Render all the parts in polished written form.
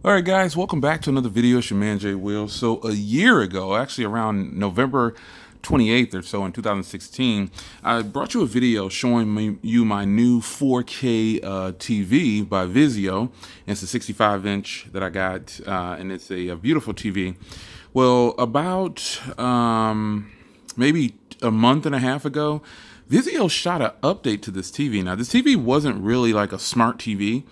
All right, guys, welcome back to another video. It's your man, Jay Will. So a year ago, actually around November 28th or so in 2016, I brought you a video showing you my new 4K TV by Vizio. It's a 65-inch that I got, and it's a beautiful TV. Well, about maybe a month and a half ago, Vizio shot an update to this TV. Now, this TV wasn't really like a smart TV.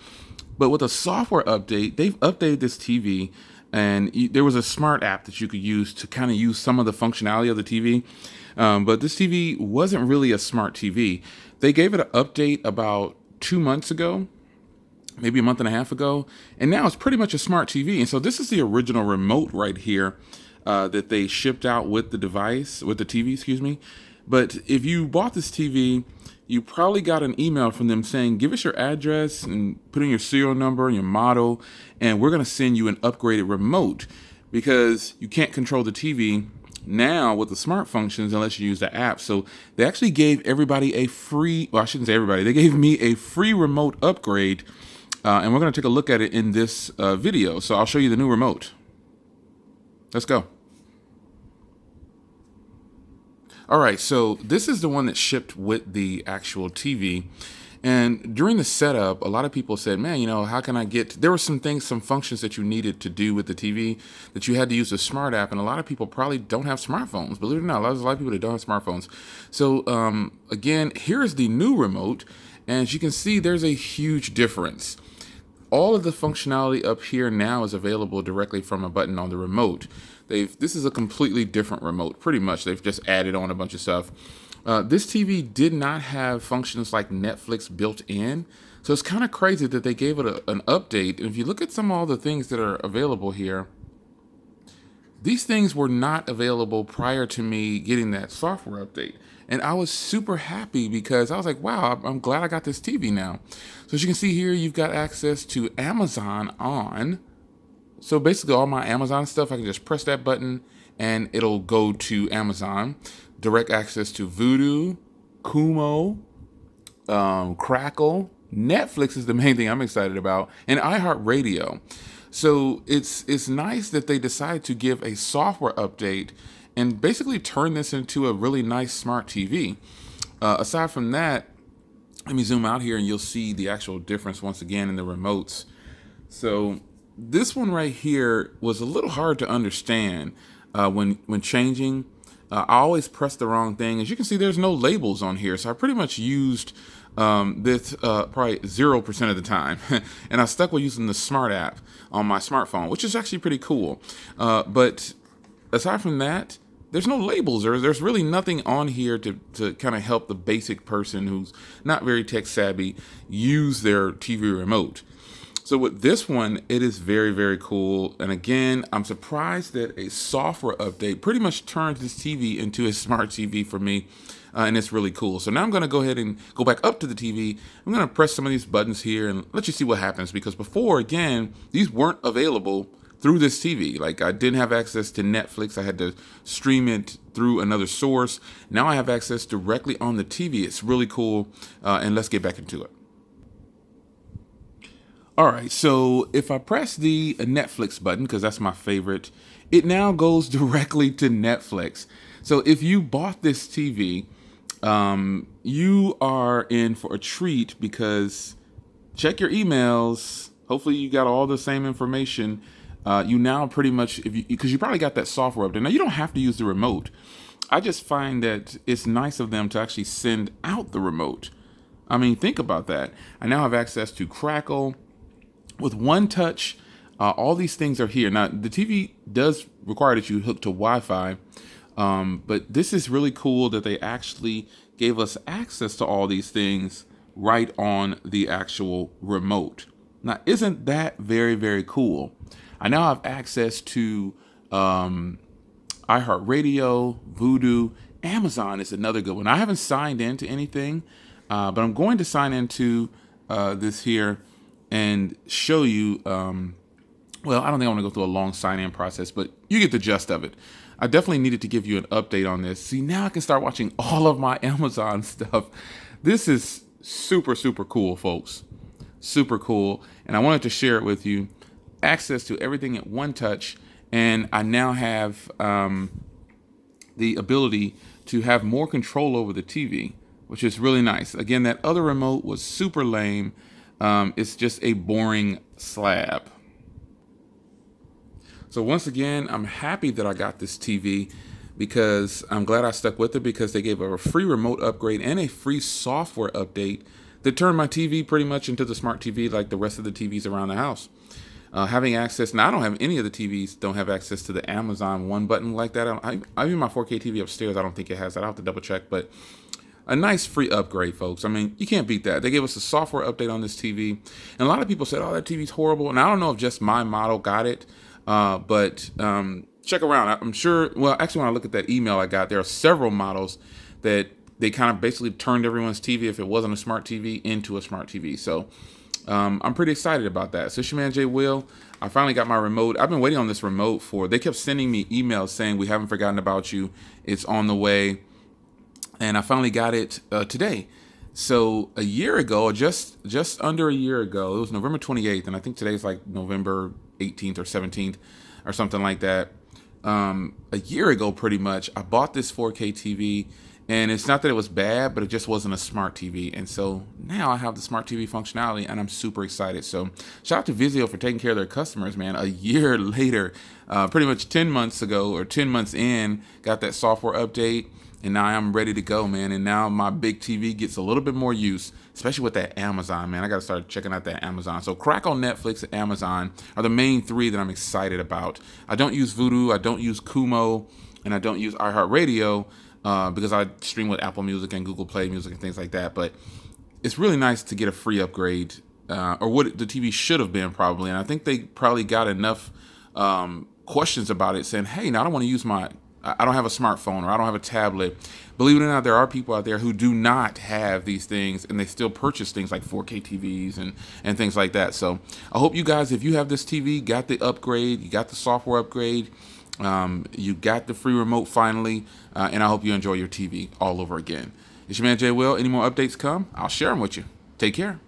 But with a software update, they've updated this TV, and there was a smart app that you could use to kind of use some of the functionality of the TV. But this TV wasn't really a smart TV. They gave it an update about 2 months ago, maybe a month and a half ago, and now it's pretty much a smart TV. And so this is the original remote right here that they shipped out with the device, with the TV, excuse me. But if you bought this TV, you probably got an email from them saying, give us your address and put in your serial number and your model, and we're going to send you an upgraded remote because you can't control the TV now with the smart functions unless you use the app. So they actually gave everybody a free, well, I shouldn't say everybody, they gave me a free remote upgrade, and we're going to take a look at it in this video. So I'll show you the new remote. Let's go. All right, so this is the one that shipped with the actual TV. And during the setup, a lot of people said, man, you know, how can I get, there were some things, some functions that you needed to do with the TV that you had to use a smart app. And a lot of people probably don't have smartphones. Believe it or not, there's a lot of people that don't have smartphones. So again, here's the new remote. And as you can see, there's a huge difference. All of the functionality up here now is available directly from a button on the remote. This is a completely different remote, pretty much. They've just added on a bunch of stuff. This TV did not have functions like Netflix built in. So it's kind of crazy that they gave it an update. And if you look at some of all the things that are available here, these things were not available prior to me getting that software update. And I was super happy because I was like, wow, I'm glad I got this TV now. So as you can see here, you've got access to Amazon on. So basically all my Amazon stuff, I can just press that button and it'll go to Amazon. Direct access to Vudu, Kumo, Crackle, Netflix is the main thing I'm excited about, and iHeartRadio. So it's nice that they decided to give a software update and basically turn this into a really nice smart TV. Aside from that, let me zoom out here and you'll see the actual difference once again in the remotes. So this one right here was a little hard to understand when changing. I always press the wrong thing. As you can see, there's no labels on here. So I pretty much used this probably 0% of the time. And I stuck with using the smart app on my smartphone, which is actually pretty cool. But aside from that, there's no labels. There's really nothing on here to kind of help the basic person who's not very tech savvy use their TV remote. So with this one, it is very, very cool. And again, I'm surprised that a software update pretty much turns this TV into a smart TV for me. And it's really cool. So now I'm going to go ahead and go back up to the TV. I'm going to press some of these buttons here and let you see what happens. Because before, again, these weren't available through this TV. Like I didn't have access to Netflix. I had to stream it through another source. Now I have access directly on the TV. It's really cool. And let's get back into it. All right, so if I press the Netflix button, because that's my favorite, it now goes directly to Netflix. So if you bought this TV, you are in for a treat because check your emails. Hopefully you got all the same information. You now pretty much, because you probably got that software update. Now you don't have to use the remote. I just find that it's nice of them to actually send out the remote. I mean, think about that. I now have access to Crackle. With one touch, all these things are here. Now, the TV does require that you hook to Wi-Fi, but this is really cool that they actually gave us access to all these things right on the actual remote. Now, isn't that very, very cool? I now have access to iHeartRadio, Vudu, Amazon is another good one. I haven't signed into anything, but I'm going to sign into this here and show you, well, I don't think I want to go through a long sign-in process, but you get the gist of it. I definitely needed to give you an update on this. See, now I can start watching all of my Amazon stuff. This is super, super cool, folks. Super cool. And I wanted to share it with you. access to everything at one touch, and I now have the ability to have more control over the TV, which is really nice. Again, that other remote was super lame. It's just a boring slab. So once again, I'm happy that I got this TV because I'm glad I stuck with it, because they gave a free remote upgrade and a free software update that turned my TV pretty much into the smart TV like the rest of the TVs around the house. Having access, now I don't have any of the TVs, don't have access to the Amazon One button like that. I even my 4K TV upstairs, I don't think it has that. I'll have to double check, but a nice free upgrade, folks. I mean, you can't beat that. They gave us a software update on this TV. And a lot of people said, oh, that TV's horrible. And I don't know if just my model got it, but check around. I'm sure, well, actually, when I look at that email I got, there are several models that they kind of basically turned everyone's TV, if it wasn't a smart TV, into a smart TV. So I'm pretty excited about that. So it's your man, Jay Will. I finally got my remote. I've been waiting on this remote they kept sending me emails saying, we haven't forgotten about you. It's on the way. And I finally got it today. So a year ago, just under a year ago, it was November 28th. And I think today's like November 18th or 17th or something like that. A year ago, pretty much, I bought this 4K TV. And it's not that it was bad, but it just wasn't a smart TV. And so now I have the smart TV functionality, and I'm super excited. So shout out to Vizio for taking care of their customers, man. A year later, pretty much 10 months ago or 10 months in, got that software update, and now I'm ready to go, man. And now my big TV gets a little bit more use, especially with that Amazon, man. I got to start checking out that Amazon. So Crack on Netflix and Amazon are the main three that I'm excited about. I don't use Vudu, I don't use Kumo, and I don't use iHeartRadio, because I stream with Apple Music and Google Play Music and things like that. But it's really nice to get a free upgrade, or what the TV should have been probably. And I think they probably got enough questions about it saying, hey, now I don't want to use I don't have a smartphone, or I don't have a tablet. Believe it or not, there are people out there who do not have these things, and they still purchase things like 4K TVs and things like that. So I hope you guys, if you have this TV, got the upgrade, you got the software upgrade, you got the free remote finally, and I hope you enjoy your TV all over again. It's your man, Jay Will. Any more updates come, I'll share them with you. Take care.